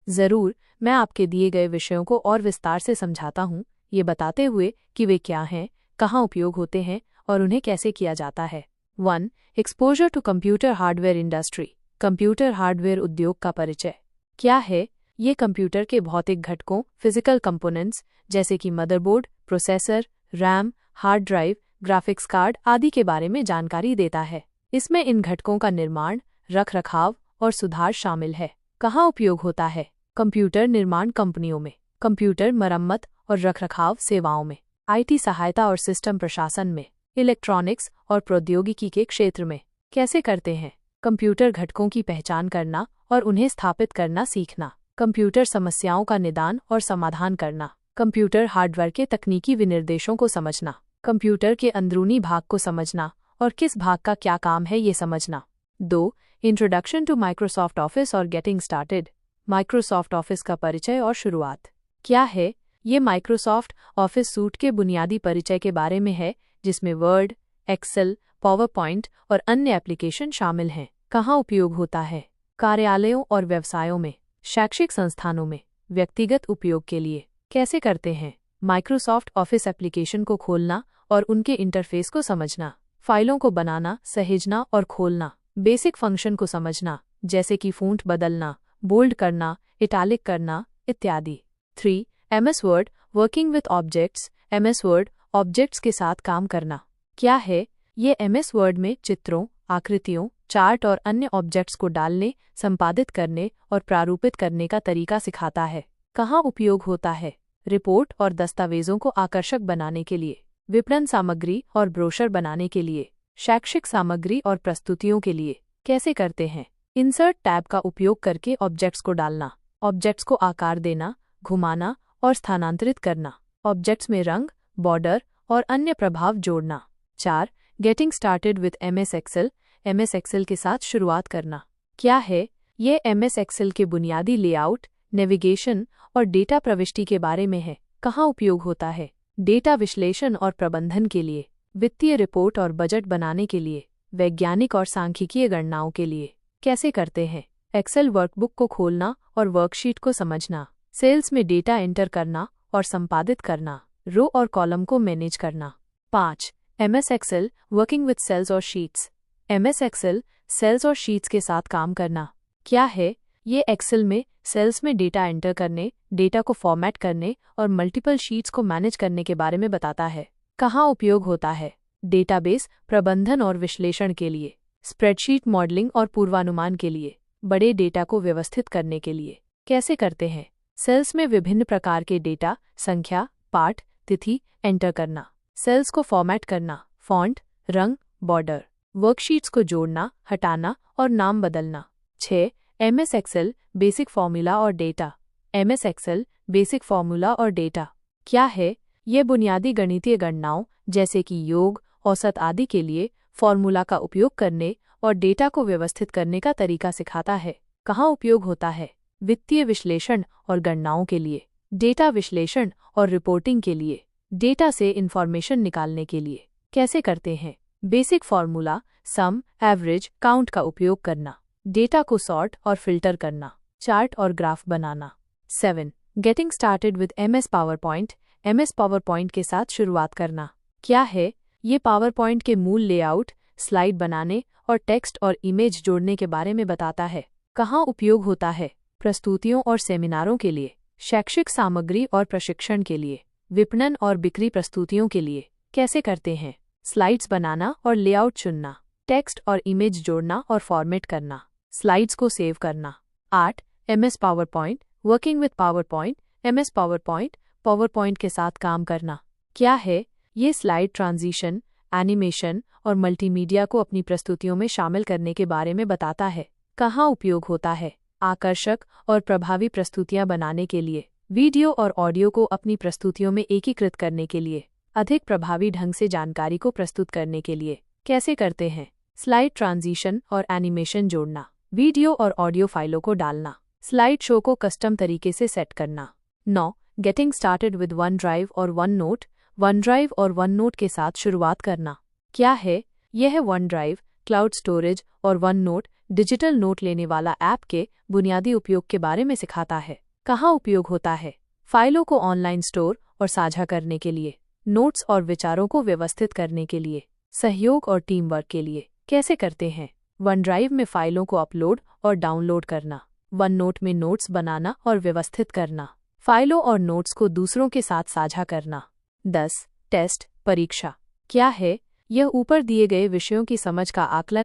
जरूर, मैं आपके दिए गए विषयों को और विस्तार से समझाता हूँ, ये बताते हुए कि वे क्या हैं, कहाँ उपयोग होते हैं और उन्हें कैसे किया जाता है। 1. Exposure to computer hardware industry. Computer hardware उद्योग का परिचय। क्या है? ये कंप्यूटर के भौतिक घटकों, फिजिकल कंपोनेंट्स जैसे कि motherboard, processor, RAM, hard drive, graphics card आदि के बारे में जानकारी देता है। इसमें इन घटकों का निर्माण, रखरखाव और सुधार शामिल है। कहाँ उपयोग होता है? कंप्यूटर निर्माण कंपनियों में, कंप्यूटर मरम्मत और रखरखाव सेवाओं में, आईटी सहायता और सिस्टम प्रशासन में, इलेक्ट्रॉनिक्स और प्रौद्योगिकी के क्षेत्र में। कैसे करते हैं? कंप्यूटर घटकों की पहचान करना और उन्हें स्थापित करना सीखना, कंप्यूटर समस्याओं का निदान और समाधान करना, कंप्यूटर हार्डवेयर के तकनीकी विनिर्देशों को समझना, कंप्यूटर के अंदरूनी भाग को समझना और किस भाग का क्या काम है ये समझना। 2. इंट्रोडक्शन टू माइक्रोसॉफ्ट ऑफिस और गेटिंग स्टार्टेड। माइक्रोसॉफ्ट ऑफिस का परिचय और शुरुआत। क्या है? ये माइक्रोसॉफ्ट ऑफिस सूट के बुनियादी परिचय के बारे में है, जिसमें वर्ड, एक्सेल, पावरपॉइंट और अन्य एप्लीकेशन शामिल हैं। कहाँ उपयोग होता है? कार्यालयों और व्यवसायों में, शैक्षिक संस्थानों में, व्यक्तिगत उपयोग के लिए। कैसे करते हैं? माइक्रोसॉफ्ट ऑफिस एप्लीकेशन को खोलना और उनके इंटरफेस को समझना, फाइलों को बनाना, सहेजना और खोलना, बेसिक फंक्शन को समझना जैसे कि फ़ॉन्ट बदलना, बोल्ड करना, इटैलिक करना इत्यादि। 3. MS word, working with objects. MS word, objects के साथ काम करना। क्या है? ये एमएस वर्ड में चित्रों, आकृतियों, चार्ट और अन्य ऑब्जेक्ट्स को डालने, संपादित करने और प्रारूपित करने का तरीका सिखाता है। कहाँ उपयोग होता है? रिपोर्ट और दस्तावेजों को आकर्षक बनाने के लिए, विपणन सामग्री और ब्रोशर बनाने के लिए, शैक्षिक सामग्री और प्रस्तुतियों के लिए। कैसे करते हैं? इंसर्ट टैब का उपयोग करके ऑब्जेक्ट्स को डालना, ऑब्जेक्ट्स को आकार देना, घुमाना और स्थानांतरित करना, ऑब्जेक्ट्स में रंग, बॉर्डर और अन्य प्रभाव जोड़ना। 4. Getting started with MS Excel. MS Excel के साथ शुरुआत करना। क्या है? ये एमएस एक्सेल के बुनियादी लेआउट, नेविगेशन और डेटा प्रविष्टि के बारे में है। कहाँ उपयोग होता है? डेटा विश्लेषण और प्रबंधन के लिए, वित्तीय रिपोर्ट और बजट बनाने के लिए, वैज्ञानिक और सांख्यिकीय गणनाओं के लिए। कैसे करते हैं? एक्सेल वर्कबुक को खोलना और वर्कशीट को समझना, सेल्स में डेटा एंटर करना और संपादित करना, रो और कॉलम को मैनेज करना। 5. MS Excel, working with cells और शीट्स। एमएस एक्सेल, सेल्स और शीट्स के साथ काम करना। क्या है? ये एक्सेल में सेल्स में डेटा एंटर करने, डेटा को फॉर्मेट करने और मल्टीपल शीट्स को मैनेज करने के बारे में बताता है। कहाँ उपयोग होता है? डेटाबेस प्रबंधन और विश्लेषण के लिए, स्प्रेडशीट मॉडलिंग और पूर्वानुमान के लिए, बड़े डेटा को व्यवस्थित करने के लिए। कैसे करते हैं? सेल्स में विभिन्न प्रकार के डेटा, संख्या, पाठ, तिथि एंटर करना, सेल्स को फॉर्मेट करना, फॉन्ट, रंग, बॉर्डर, वर्कशीट्स को जोड़ना, हटाना और नाम बदलना। 6. एमएस एक्सेल, बेसिक फॉर्मूला और data. MS Excel, basic formula और डेटा। क्या है? ये बुनियादी गणितीय गणनाओं जैसे कि योग, औसत आदि के लिए फॉर्मूला का उपयोग करने और डेटा को व्यवस्थित करने का तरीका सिखाता है। कहाँ उपयोग होता है? वित्तीय विश्लेषण और गणनाओं के लिए, डेटा विश्लेषण और रिपोर्टिंग के लिए, डेटा से इंफॉर्मेशन निकालने के लिए। कैसे करते हैं? बेसिक फॉर्मूला, सम, एवरेज, काउंट का उपयोग करना, डेटा को सॉर्ट और फिल्टर करना, चार्ट और graph banana. 7. Getting started with MS PowerPoint. MS PowerPoint के साथ शुरुआत करना। क्या है? ये पावरपॉइंट के मूल लेआउट, स्लाइड बनाने और टेक्स्ट और इमेज जोड़ने के बारे में बताता है। कहाँ उपयोग होता है? प्रस्तुतियों और सेमिनारों के लिए, शैक्षिक सामग्री और प्रशिक्षण के लिए, विपणन और बिक्री प्रस्तुतियों के लिए। कैसे करते हैं? स्लाइड्स बनाना और लेआउट चुनना, टेक्स्ट और इमेज जोड़ना और फॉर्मेट करना, स्लाइड्स को सेव करना। 8. MS PowerPoint, working with PowerPoint. MS PowerPoint, PowerPoint के साथ काम करना। क्या है? ये स्लाइड ट्रांजिशन, एनिमेशन और मल्टीमीडिया को अपनी प्रस्तुतियों में शामिल करने के बारे में बताता है। कहाँ उपयोग होता है? आकर्षक और प्रभावी प्रस्तुतियां बनाने के लिए, वीडियो और ऑडियो को अपनी प्रस्तुतियों में एकीकृत करने के लिए, अधिक प्रभावी ढंग से जानकारी को प्रस्तुत करने के लिए। कैसे करते हैं? स्लाइड ट्रांजिशन और एनिमेशन जोड़ना, वीडियो और ऑडियो फाइलों को डालना, स्लाइड शो को कस्टम तरीके से सेट करना। 9. Getting started with one drive और वन नोट। वन ड्राइव और वन नोट के साथ शुरुआत करना। क्या है? यह वन ड्राइव, क्लाउड स्टोरेज और वन नोट डिजिटल नोट लेने वाला ऐप के बुनियादी उपयोग के बारे में सिखाता है। कहाँ उपयोग होता है? फाइलों को ऑनलाइन स्टोर और साझा करने के लिए, नोट्स और विचारों को व्यवस्थित करने के लिए, सहयोग और टीम वर्क के लिए। कैसे करते हैं? वन ड्राइव में फाइलों को अपलोड और डाउनलोड करना, वन नोट में नोट्स बनाना और व्यवस्थित करना, फाइलों और नोट्स को दूसरों के साथ साझा करना। 10. टेस्ट, परीक्षा। क्या है? यह ऊपर दिए गए विषयों की समझ का आकलन